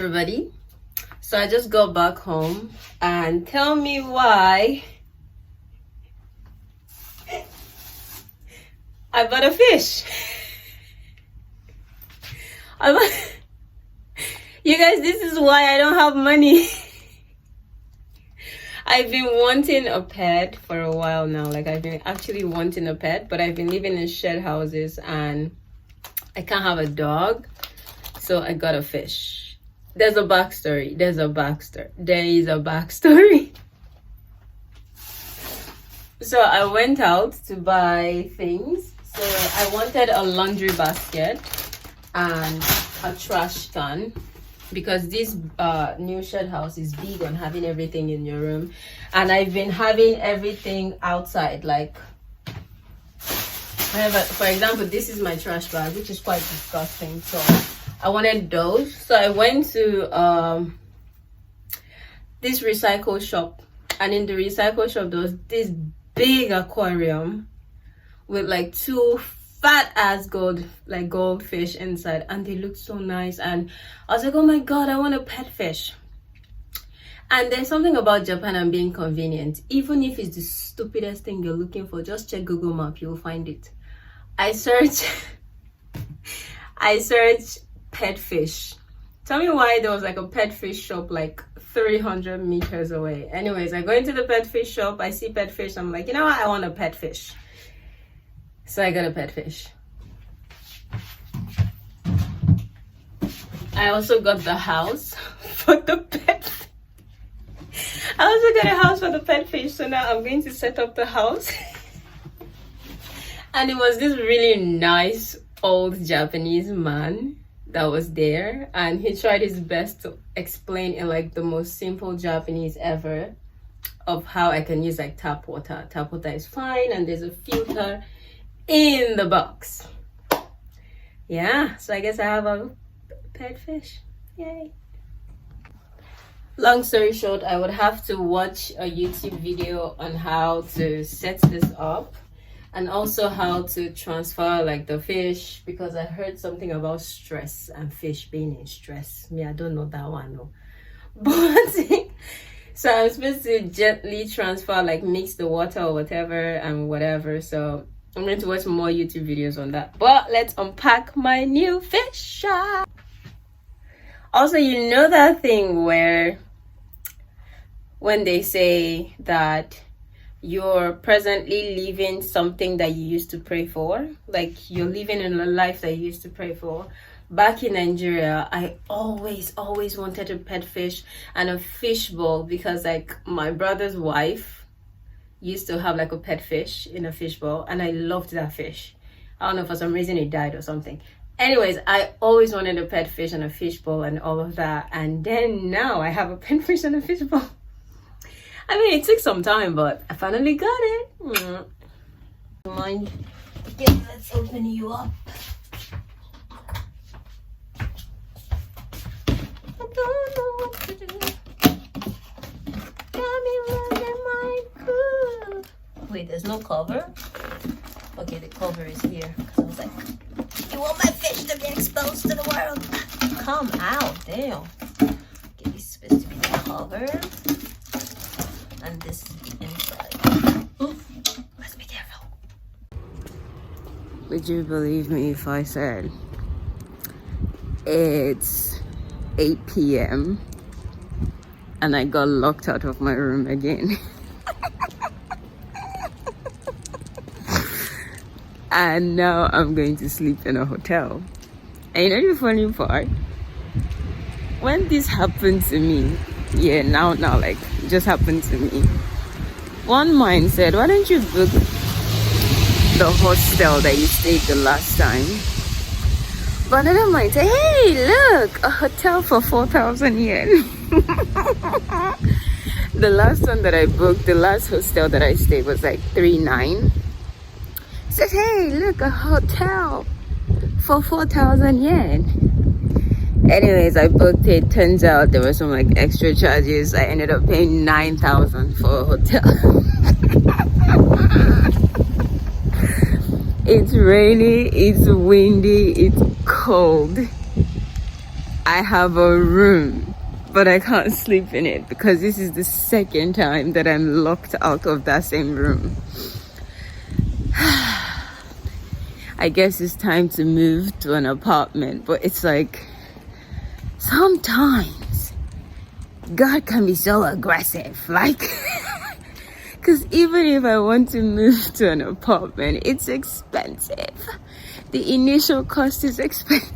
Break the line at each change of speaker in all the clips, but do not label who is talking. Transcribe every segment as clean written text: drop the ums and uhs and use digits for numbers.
everybody. So I just got back home, and tell me why I bought a fish. You guys, this is why I don't have money. I've been wanting a pet for a while now. Like, I've been actually wanting a pet, but I've been living in shed houses and I can't have a dog. So I got a fish. There's a backstory. There is a backstory. So I went out to buy things. So I wanted a laundry basket and a trash can, because this new shed house is big on having everything in your room, and I've been having everything outside. Like, for example, this is my trash bag, which is quite disgusting, so I wanted those. So I went to this recycle shop, and in the recycle shop there was this big aquarium with like two fat ass goldfish inside, and they looked so nice, and I was like, oh my god, I want a pet fish. And there's something about Japan and being convenient. Even if it's the stupidest thing you're looking for, just check Google Map, you'll find it. I search pet fish. Tell me why there was like a pet fish shop like 300 meters away. Anyways, I go into the pet fish shop, I see pet fish, I'm like, you know what, I want a pet fish. So I got a pet fish. I also got the house for the pet. I also got a house for the pet fish. So now I'm going to set up the house. And it was this really nice old Japanese man that was there, and he tried his best to explain in like the most simple Japanese ever of how I can use like tap water. Tap water is fine, and there's a filter in the box. Yeah, so I guess I have a pet fish. Yay. Long story short, I would have to watch a YouTube video on how to set this up, and also how to transfer like the fish, because I heard something about stress and fish being in stress. Me, I don't know that one, no. But so I'm supposed to gently transfer, like mix the water or whatever and whatever. So I'm going to watch more YouTube videos on that. But let's unpack my new fish. Also, you know that thing where when they say that you're presently living something that you used to pray for, like you're living in a life that you used to pray for. Back in Nigeria, I always wanted a pet fish and a fish bowl, because like my brother's wife used to have like a pet fish in a fish bowl, and I loved that fish. I don't know, for some reason it died or something. Anyways, I always wanted a pet fish and a fish bowl and all of that, and then now I have a pet fish and a fish bowl. I mean, it took some time, but I finally got it. Mind? Yeah, let's open you up. I don't know what to do. Got me running my crew. Wait, there's no cover? Okay, the cover is here. Because I was like, you want my fish to be exposed to the world? Come out, damn. Okay, this is supposed to be the cover. And this is the inside. Ooh, let's be careful. Would you believe me if I said it's 8 p.m. and I got locked out of my room again? And now I'm going to sleep in a hotel. And you know the funny part? When this happened to me, now like it just happened to me, one mind said, why don't you book the hostel that you stayed the last time? But another mind said, hey look, a hotel for 4,000 yen. The last one that I booked, the last hostel that I stayed was like 3,900. Said, hey look, a hotel for 4,000 yen. Anyways, I booked it. Turns out there were some like extra charges. I ended up paying 9,000 for a hotel. It's rainy, it's windy, it's cold. I have a room, but I can't sleep in it because this is the second time that I'm locked out of that same room. I guess it's time to move to an apartment, but it's like sometimes God can be so aggressive, like because even if I want to move to an apartment, it's expensive. The initial cost is expensive.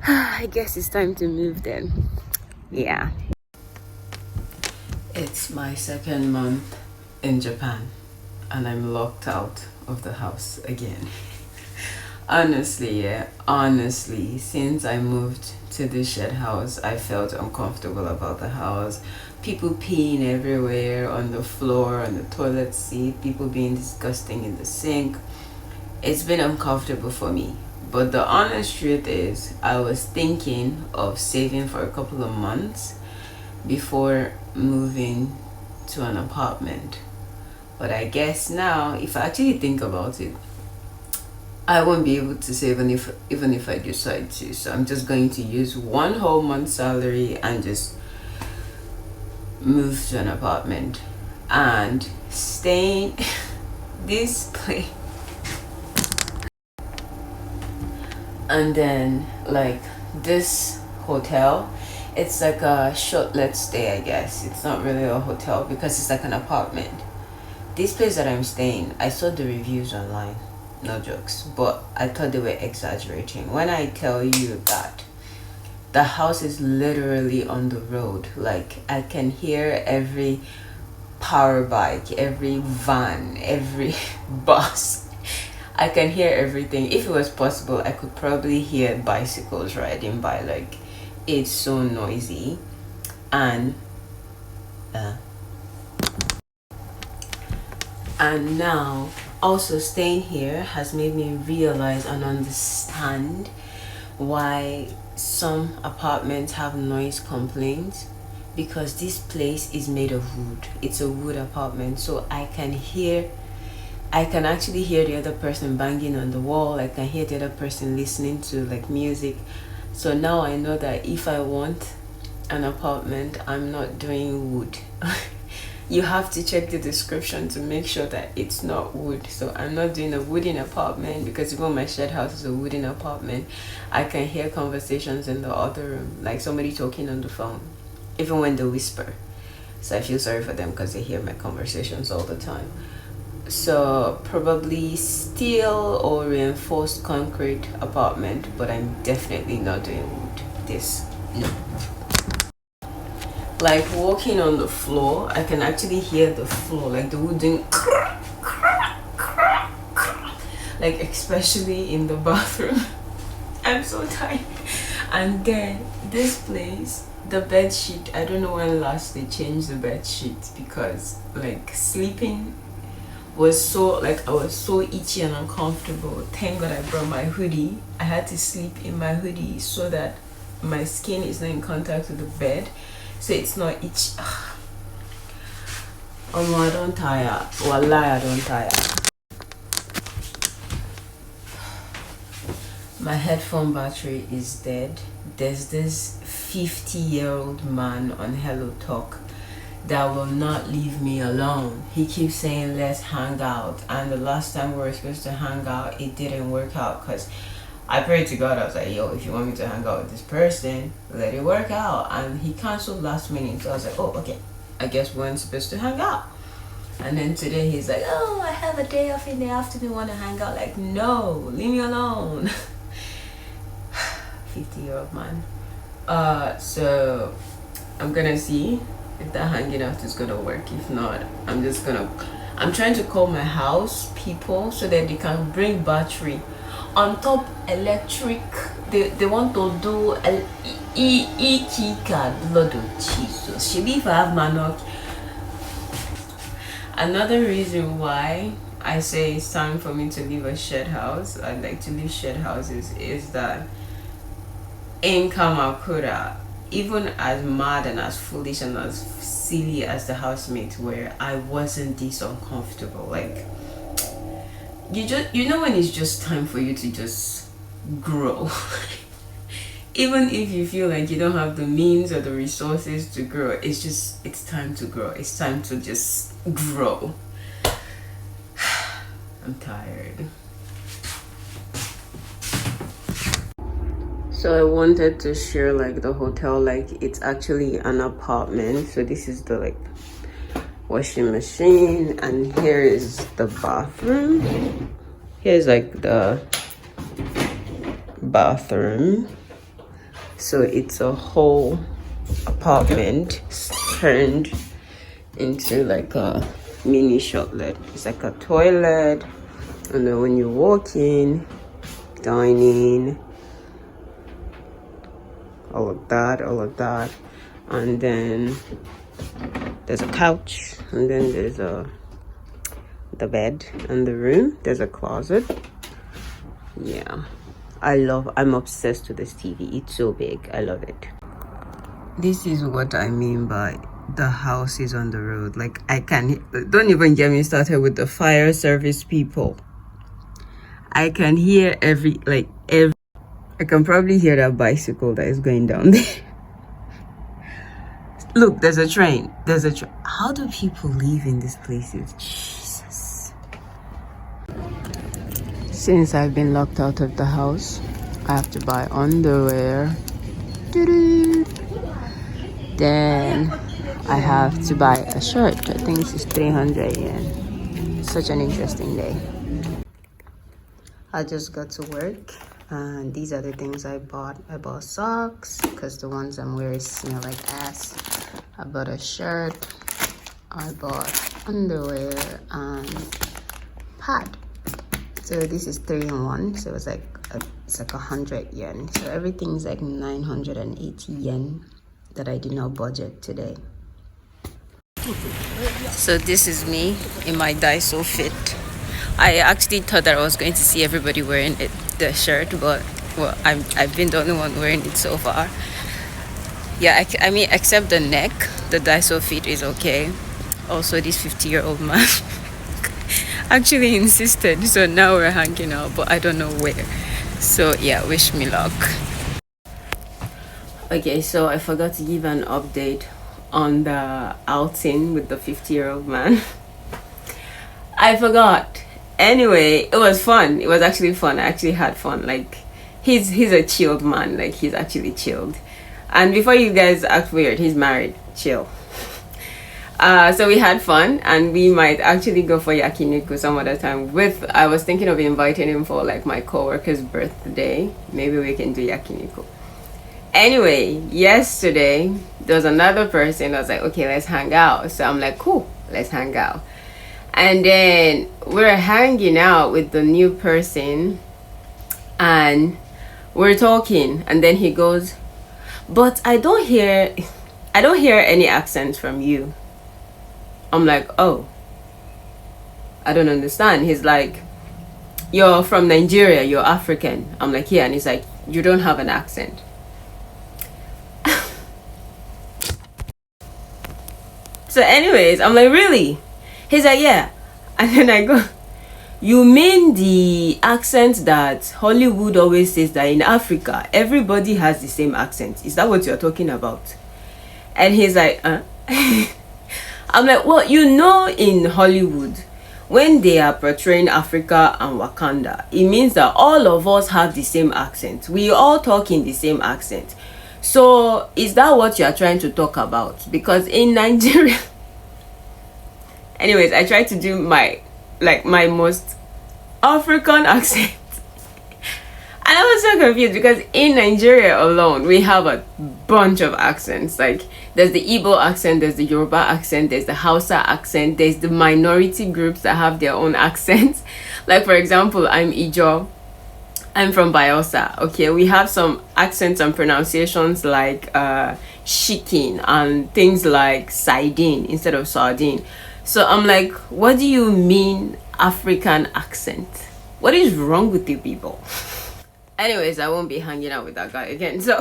I guess it's time to move then. Yeah. It's my second month in Japan and I'm locked out of the house again. Honestly, since I moved to the shed house, I felt uncomfortable about the house. People peeing everywhere, on the floor, on the toilet seat, people being disgusting in the sink. It's been uncomfortable for me. But the honest truth is, I was thinking of saving for a couple of months before moving to an apartment. But I guess now, if I actually think about it, I won't be able to save even if I decide to. So I'm just going to use one whole month's salary and just move to an apartment and staying this place. And then like this hotel, it's like a short let's stay, I guess. It's not really a hotel because it's like an apartment. This place that I'm staying, I saw the reviews online, no jokes, but I thought they were exaggerating when I tell you that the house is literally on the road. Like I can hear every power bike, every van, every bus. I can hear everything. If it was possible, I could probably hear bicycles riding by. Like it's so noisy. And now also staying here has made me realize and understand why some apartments have noise complaints, because this place is made of wood. It's a wood apartment, so I can actually hear the other person banging on the wall. I can hear the other person listening to like music. So now I know that if I want an apartment, I'm not doing wood. You have to check the description to make sure that it's not wood. So I'm not doing a wooden apartment, because even my shed house is a wooden apartment. I can hear conversations in the other room, like somebody talking on the phone, even when they whisper. So I feel sorry for them because they hear my conversations all the time. So probably steel or reinforced concrete apartment, but I'm definitely not doing wood. This, no. Like walking on the floor, I can actually hear the floor, like the wood doing like especially in the bathroom. I'm so tired. And then this place, the bed sheet, I don't know when last they changed the bed sheets, because like sleeping was so, like I was so itchy and uncomfortable. Thank God I brought my hoodie. I had to sleep in my hoodie so that my skin is not in contact with the bed, so it's not itchy. Oh no, I don't tire. Wallahi, I don't tire. My headphone battery is dead. There's this 50-year-old man on Hello Talk that will not leave me alone. He keeps saying let's hang out, and the last time we were supposed to hang out, it didn't work out because I prayed to God. I was like, yo, if you want me to hang out with this person, let it work out. And he canceled last minute, so I was like, oh, okay, I guess we weren't supposed to hang out. And then today he's like, oh, I have a day off in the afternoon, want to hang out. Like, no, leave me alone. 50-year-old man. So I'm gonna see if that hanging out is gonna work. If not, I'm trying to call my house people so that they can bring battery on top electric. They want to do key card. Lord of Jesus, should if I have manual. Another reason why I say it's time for me to leave a shed house, I'd like to leave shed houses, is that in Kamakura, even as mad and as foolish and as silly as the housemates were, I wasn't this uncomfortable. Like, you know when it's just time for you to just grow. even if you feel like you don't have the means or the resources to grow, it's time to grow. It's time to just grow. I'm tired. So I wanted to share like the hotel, like it's actually an apartment. So this is the like washing machine, and here is the bathroom. Here's like the bathroom. So it's a whole apartment turned into like a mini shoplet. It's like a toilet, and then when you walk in, dining, all of that, and then there's a couch, and then there's the bed and the room. There's a closet. Yeah, I'm obsessed with this TV. It's so big. I love it. This is what I mean by the house is on the road. Like, don't even get me started with the fire service people. I can hear I can probably hear that bicycle that is going down there. Look, there's a train. How do people live in these places? Jesus. Since I've been locked out of the house, I have to buy underwear. Doo-doo. Then I have to buy a shirt. I think this is 300 yen. Such an interesting day. I just got to work, and these are the things I bought. I bought socks because the ones I'm wearing smell like ass. I bought a shirt. I bought underwear and pad. So this is 3-in-1. So it's like 100 yen. So everything's like 980 yen that I did not budget today. So this is me in my Daiso fit. I actually thought that I was going to see everybody wearing the shirt, but well, I've been the only one wearing it so far. Yeah, I mean, except the neck, the Daiso fit is okay. Also, this 50-year-old man actually insisted, so now we're hanging out, but I don't know where. So yeah, wish me luck. Okay, so I forgot to give an update on the outing with the 50-year-old man. I forgot. Anyway, it was fun. It was actually fun. I actually had fun. Like, he's a chilled man. Like, he's actually chilled. And before you guys act weird, he's married. Chill. So we had fun, and we might actually go for yakiniku some other time. I was thinking of inviting him for like my coworker's birthday. Maybe we can do yakiniku. Anyway, yesterday there was another person that was like, okay, let's hang out. So I'm like, cool, let's hang out. And then we're hanging out with the new person, and we're talking, and then he goes, but I don't hear any accent from you. I'm like, oh, I don't understand. He's like, you're from Nigeria, you're African. I'm like, yeah. And he's like, you don't have an accent. So anyways, I'm like, really? He's like, yeah. And then I go, you mean the accent that Hollywood always says that in Africa everybody has the same accent? Is that what you're talking about? And he's like, I'm like, well, you know, in Hollywood, when they are portraying Africa and Wakanda, it means that all of us have the same accent. We all talk in the same accent. So is that what you are trying to talk about? Because in Nigeria, anyways, I tried to do my most African accent. And I was so confused because in Nigeria alone, we have a bunch of accents. Like, there's the Igbo accent, there's the Yoruba accent, there's the Hausa accent, there's the minority groups that have their own accents. Like, for example, I'm Ijo. I'm from Bayelsa. Okay, we have some accents and pronunciations like chicken and things like sardine instead of sardine. So I'm like, what do you mean African accent? What is wrong with you people? Anyways, I won't be hanging out with that guy again. So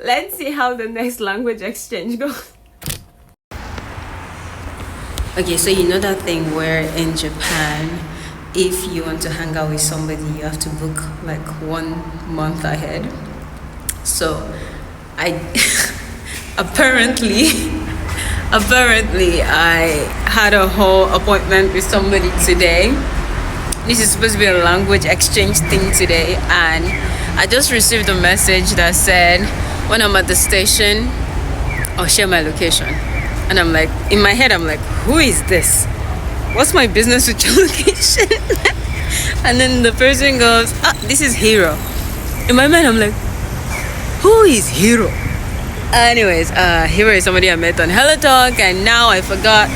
let's see how the next language exchange goes. Okay, so you know that thing where in Japan if you want to hang out with somebody, you have to book like 1 month ahead. So I apparently I had a whole appointment with somebody today. This is supposed to be a language exchange thing today, and I just received a message that said when I'm at the station, I'll share my location. And I'm like, in my head, I'm like, who is this? What's my business with your location? And then the person goes, this is Hero. In my mind, I'm like, who is Hero? Anyways, Hero is somebody I met on Hello Talk, and now I forgot.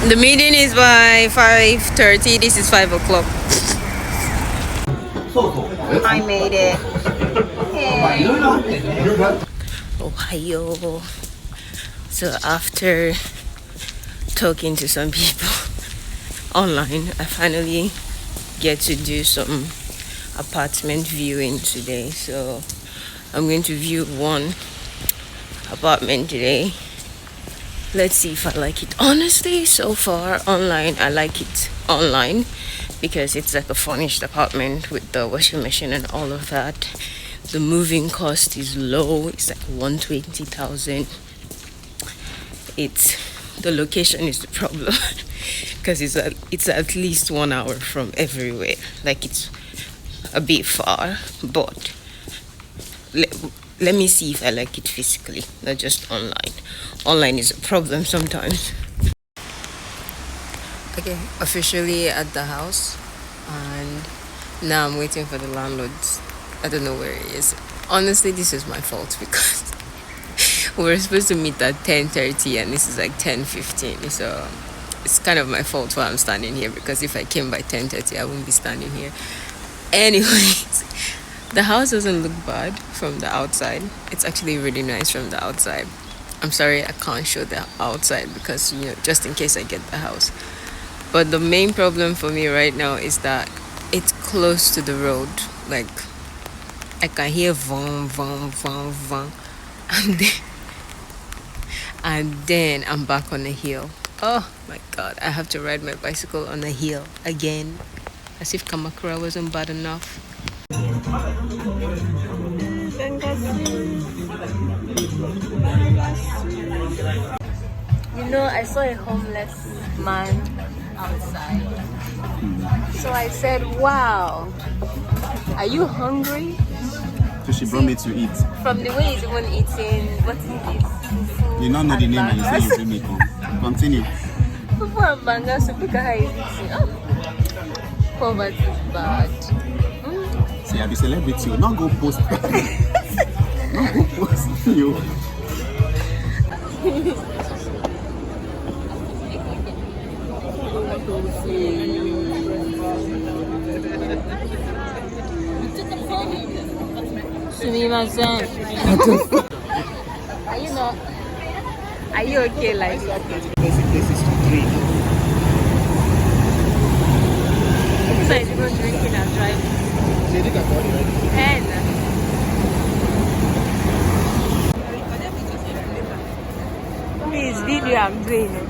The meeting is by 5:30. This is 5 o'clock. I made it. Hey. Ohio. So after talking to some people online, I finally get to do some apartment viewing today. So I'm going to view one apartment today. Let's see if I like it. Honestly, so far online, I like it online because it's like a furnished apartment with the washing machine and all of that. The moving cost is low. It's like 120,000. The location is the problem because it's at least 1 hour from everywhere. Like, it's a bit far, but let me see if I like it physically, not just online. Online is a problem sometimes. Okay, officially at the house, and now I'm waiting for the landlord. I don't know where he is. Honestly, this is my fault because we were supposed to meet at 10:30 and this is like 10:15. So it's kind of my fault why I'm standing here, because if I came by 10:30, I wouldn't be standing here. Anyways, the house doesn't look bad from the outside. It's actually really nice from the outside. I'm sorry I can't show the outside because, just in case I get the house. But the main problem for me right now is that it's close to the road. Like, I can hear vom, vom, vom, vom. And then I'm back on the hill. Oh my God, I have to ride my bicycle on the hill again. As if Kamakura wasn't bad enough. I saw a homeless man outside. So I said, wow, are you hungry?
So she brought me to eat.
From the way he's even eating, what is it?
You don't know the name and you say you bring me home. Continue.
Fufu and banga soup, look at how he's eating. Oh, poverty is bad.
See, I be celebrity. Not go post. Not go post you.
Are you okay like that?
This is to drink.
So it's even drinking and driving. Please, video I'm doing it.